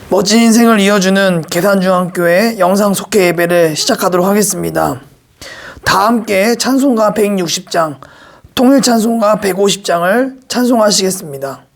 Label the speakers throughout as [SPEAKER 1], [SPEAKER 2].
[SPEAKER 1] 멋진 인생을 이어주는 계산중앙교회 영상 속회 예배를 시작하도록 하겠습니다. 다 함께 찬송가 160장, 통일 찬송가 150장을 찬송하시겠습니다.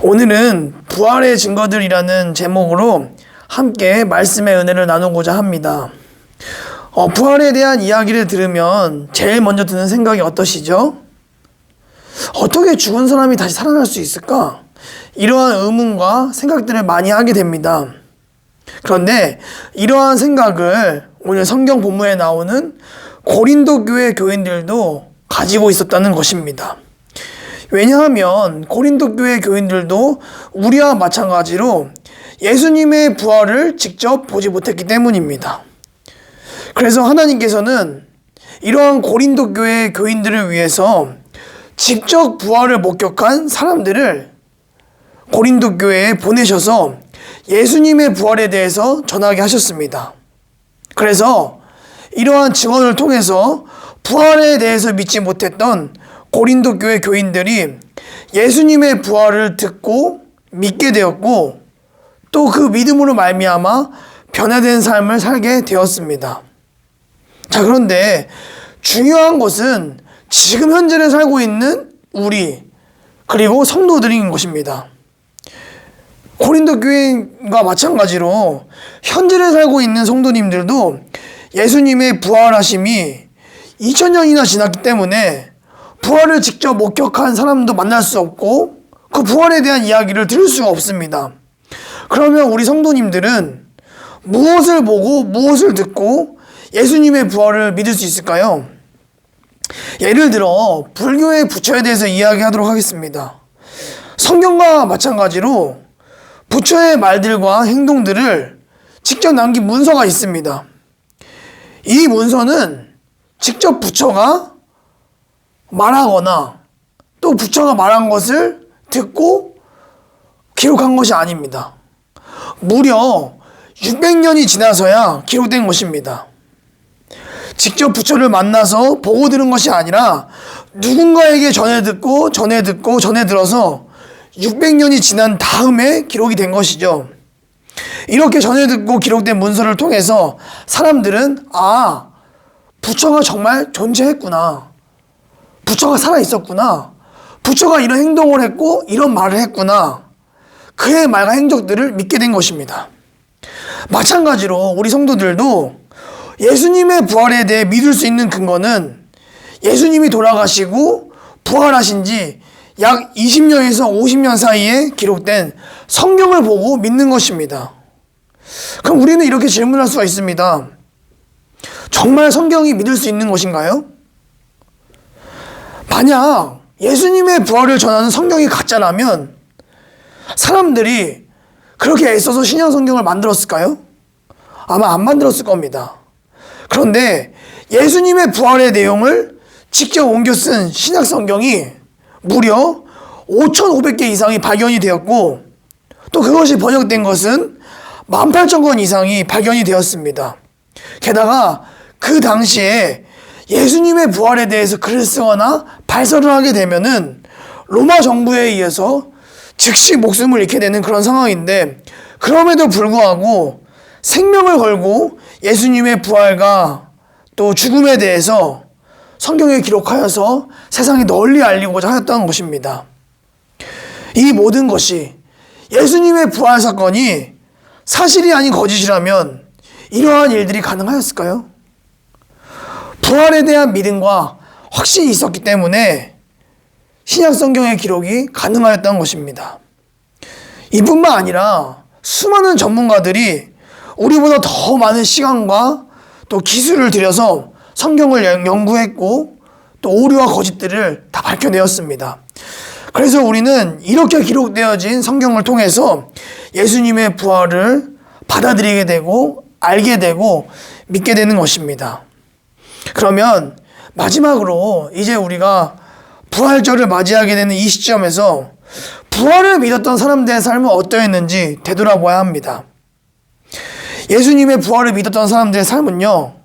[SPEAKER 1] 오늘은 부활의 증거들이라는 제목으로 함께 말씀의 은혜를 나누고자 합니다. 부활에 대한 이야기를 들으면 제일 먼저 드는 생각이 어떠시죠? 어떻게 죽은 사람이 다시 살아날 수 있을까? 이러한 의문과 생각들을 많이 하게 됩니다. 그런데 이러한 생각을 오늘 성경 본문에 나오는 고린도 교회 교인들도 가지고 있었다는 것입니다. 왜냐하면 고린도 교회 교인들도 우리와 마찬가지로 예수님의 부활을 직접 보지 못했기 때문입니다. 그래서 하나님께서는 이러한 고린도 교회 교인들을 위해서 직접 부활을 목격한 사람들을 고린도 교회에 보내셔서 예수님의 부활에 대해서 전하게 하셨습니다. 그래서 이러한 증언을 통해서 부활에 대해서 믿지 못했던 고린도 교회 교인들이 예수님의 부활을 듣고 믿게 되었고 또 그 믿음으로 말미암아 변화된 삶을 살게 되었습니다. 자, 그런데 중요한 것은 지금 현재를 살고 있는 우리 그리고 성도들인 것입니다. 고린도 교회와 마찬가지로 현재를 살고 있는 성도님들도 예수님의 부활하심이 2000년이나 지났기 때문에 부활을 직접 목격한 사람도 만날 수 없고 그 부활에 대한 이야기를 들을 수가 없습니다. 그러면 우리 성도님들은 무엇을 보고 무엇을 듣고 예수님의 부활을 믿을 수 있을까요? 예를 들어 불교의 부처에 대해서 이야기하도록 하겠습니다. 성경과 마찬가지로 부처의 말들과 행동들을 직접 남긴 문서가 있습니다. 이 문서는 직접 부처가 말하거나 또 부처가 말한 것을 듣고 기록한 것이 아닙니다. 무려 600년이 지나서야 기록된 것입니다. 직접 부처를 만나서 보고 들은 것이 아니라 누군가에게 전해 듣고 전해 들어서 600년이 지난 다음에 기록이 된 것이죠. 이렇게 전해 듣고 기록된 문서를 통해서 사람들은 부처가 정말 존재했구나. 부처가 살아있었구나. 부처가 이런 행동을 했고 이런 말을 했구나. 그의 말과 행적들을 믿게 된 것입니다. 마찬가지로 우리 성도들도 예수님의 부활에 대해 믿을 수 있는 근거는 예수님이 돌아가시고 부활하신 지 약 20년에서 50년 사이에 기록된 성경을 보고 믿는 것입니다. 그럼 우리는 이렇게 질문할 수가 있습니다. 정말 성경이 믿을 수 있는 것인가요? 만약 예수님의 부활을 전하는 성경이 가짜라면 사람들이 그렇게 애써서 신약 성경을 만들었을까요? 아마 안 만들었을 겁니다. 그런데 예수님의 부활의 내용을 직접 옮겨 쓴 신약 성경이 무려 5,500개 이상이 발견이 되었고 또 그것이 번역된 것은 18,000권 이상이 발견이 되었습니다. 게다가 그 당시에 예수님의 부활에 대해서 글을 쓰거나 발설을 하게 되면은 로마 정부에 의해서 즉시 목숨을 잃게 되는 그런 상황인데 그럼에도 불구하고 생명을 걸고 예수님의 부활과 또 죽음에 대해서 성경에 기록하여서 세상에 널리 알리고자 하였던 것입니다. 이 모든 것이 예수님의 부활 사건이 사실이 아닌 거짓이라면 이러한 일들이 가능하였을까요? 부활에 대한 믿음과 확신이 있었기 때문에 신약 성경의 기록이 가능하였던 것입니다. 이뿐만 아니라 수많은 전문가들이 우리보다 더 많은 시간과 또 기술을 들여서 성경을 연구했고 또 오류와 거짓들을 다 밝혀내었습니다. 그래서 우리는 이렇게 기록되어진 성경을 통해서 예수님의 부활을 받아들이게 되고 알게 되고 믿게 되는 것입니다. 그러면 마지막으로 이제 우리가 부활절을 맞이하게 되는 이 시점에서 부활을 믿었던 사람들의 삶은 어떠했는지 되돌아봐야 합니다. 예수님의 부활을 믿었던 사람들의 삶은요,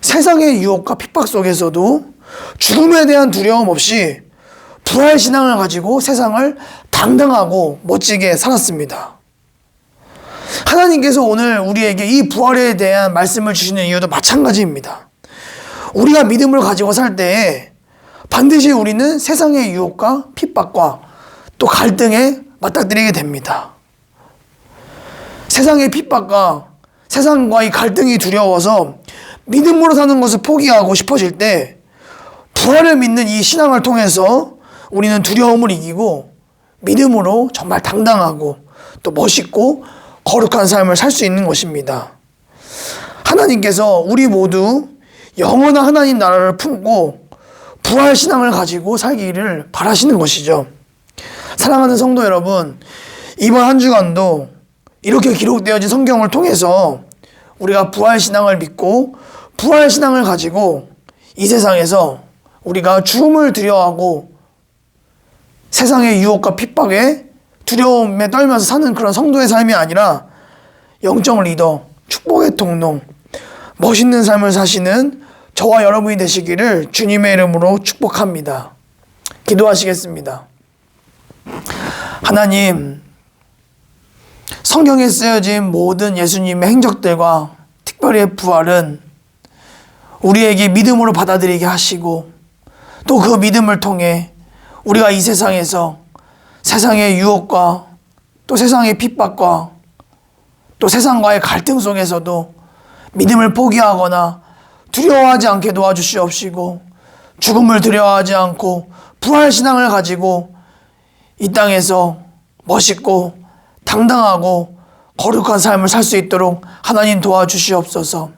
[SPEAKER 1] 세상의 유혹과 핍박 속에서도 죽음에 대한 두려움 없이 부활 신앙을 가지고 세상을 당당하고 멋지게 살았습니다. 하나님께서 오늘 우리에게 이 부활에 대한 말씀을 주시는 이유도 마찬가지입니다. 우리가 믿음을 가지고 살 때에 반드시 우리는 세상의 유혹과 핍박과 또 갈등에 맞닥뜨리게 됩니다. 세상의 핍박과 세상과의 갈등이 두려워서 믿음으로 사는 것을 포기하고 싶어질 때 부활을 믿는 이 신앙을 통해서 우리는 두려움을 이기고 믿음으로 정말 당당하고 또 멋있고 거룩한 삶을 살 수 있는 것입니다. 하나님께서 우리 모두 영원한 하나님 나라를 품고 부활 신앙을 가지고 살기를 바라시는 것이죠. 사랑하는 성도 여러분, 이번 한 주간도 이렇게 기록되어진 성경을 통해서 우리가 부활 신앙을 믿고 부활 신앙을 가지고 이 세상에서 우리가 죽음을 두려워하고 세상의 유혹과 핍박에 두려움에 떨면서 사는 그런 성도의 삶이 아니라 영적 리더, 축복의 통로, 멋있는 삶을 사시는 저와 여러분이 되시기를 주님의 이름으로 축복합니다. 기도하시겠습니다. 하나님, 성경에 쓰여진 모든 예수님의 행적들과 특별히 부활은 우리에게 믿음으로 받아들이게 하시고 또 그 믿음을 통해 우리가 이 세상에서 세상의 유혹과 또 세상의 핍박과 또 세상과의 갈등 속에서도 믿음을 포기하거나 두려워하지 않게 도와주시옵시고 죽음을 두려워하지 않고 부활신앙을 가지고 이 땅에서 멋있고 당당하고 거룩한 삶을 살 수 있도록 하나님 도와주시옵소서.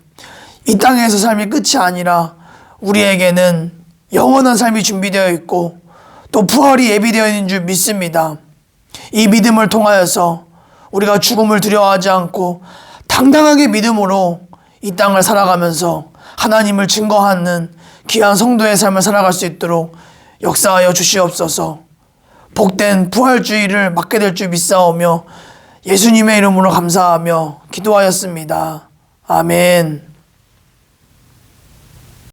[SPEAKER 1] 이 땅에서 삶이 끝이 아니라 우리에게는 영원한 삶이 준비되어 있고 또 부활이 예비되어 있는 줄 믿습니다. 이 믿음을 통하여서 우리가 죽음을 두려워하지 않고 당당하게 믿음으로 이 땅을 살아가면서 하나님을 증거하는 귀한 성도의 삶을 살아갈 수 있도록 역사하여 주시옵소서. 복된 부활주의를 맞게 될 줄 믿사오며 예수님의 이름으로 감사하며 기도하였습니다. 아멘.